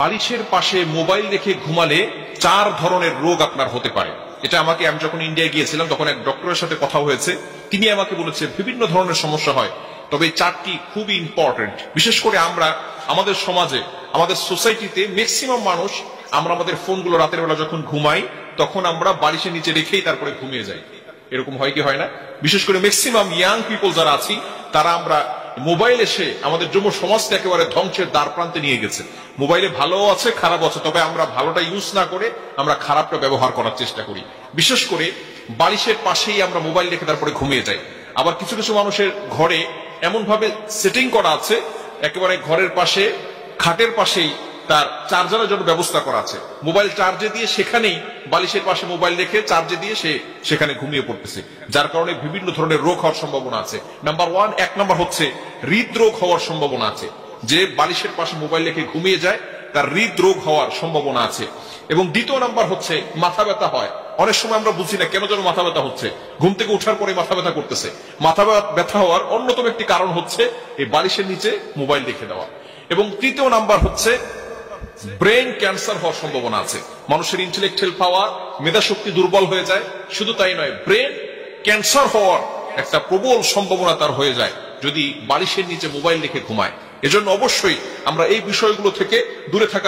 বালিশের পাশে মোবাইল রেখে ঘুমালে 4 ধরনের রোগ আপনার হতে পারে। এটা আমি যখন ইন্ডিয়া গিয়েছিলাম তখন এক ডক্টরের সাথে কথা হয়েছে, তিনি আমাকে বলেছে বিভিন্ন ধরনের সমস্যা হয়, তবে 4টি খুবই ইম্পর্টেন্ট। বিশেষ করে আমরা আমাদের সমাজে, আমাদের সোসাইটিতে ম্যাক্সিমাম মানুষ আমরা আমাদের ফোনগুলো রাতের বেলা যখন ঘুমাই তখন আমরা বালিশের নিচে রেখেই তারপরে ঘুমিয়ে যাই। এরকম হয় কি হয় না? বিশেষ করে ম্যাক্সিমাম ইয়াং পিপল যারা আছি তারা আমরা মোবাইল এসে আমাদের যুব সমাজকে একেবারে ধ্বংসের দ্বার প্রান্তে নিয়ে গেছে। মোবাইলে ভালো আছে খারাপ আছে, তবে আমরা ভালোটা ইউজ না করে আমরা খারাপটা ব্যবহার করার চেষ্টা করি। বিশেষ করে বালিশের পাশেই আমরা মোবাইল রেখে তারপরে ঘুমিয়ে যাই। আবার কিছু কিছু মানুষের ঘরে এমন ভাবে সেটিং করা আছে, একেবারে ঘরের পাশে খাটের পাশেই তার চার্জারের জন্য ব্যবস্থা করা আছে। মোবাইল চার্জে দিয়ে সেখানেই বালিশের পাশে মোবাইল রেখে চার্জে দিয়ে সে সেখানে ঘুমিয়ে পড়তেছে, যার কারণে বিভিন্ন ধরনের রোগ হওয়ার সম্ভাবনা আছে। এক নাম্বার হচ্ছে হৃদরোগ হওয়ার সম্ভাবনা আছে। যে বালিশের পাশে মোবাইল রেখে ঘুমিয়ে যায় তার হৃদরোগ হওয়ার সম্ভাবনা আছে। এবং দ্বিতীয় নাম্বার হচ্ছে মাথা ব্যথা হয়। অনেক সময় আমরা বুঝি না কেন যেন মাথা ব্যথা হচ্ছে, ঘুম থেকে ওঠার পরে মাথা ব্যথা করতেছে। মাথা ব্যথা হওয়ার অন্যতম একটি কারণ হচ্ছে এই বালিশের নিচে মোবাইল রেখে দেওয়া। এবং তৃতীয় নাম্বার হচ্ছে ব্রেন ক্যান্সার হওয়ার সম্ভাবনা আছে। মানুষের ইন্টেলেকচুয়াল পাওয়ার, মেধাশক্তি দুর্বল হয়ে যায়। শুধু তাই নয়, ব্রেন ক্যান্সার হওয়ার একটা প্রবল সম্ভাবনা তার হয়ে যায় যদি বালিশের নিচে মোবাইল রেখে ঘুমায়। এজন্য অবশ্যই আমরা এই বিষয়গুলো থেকে দূরে থাকা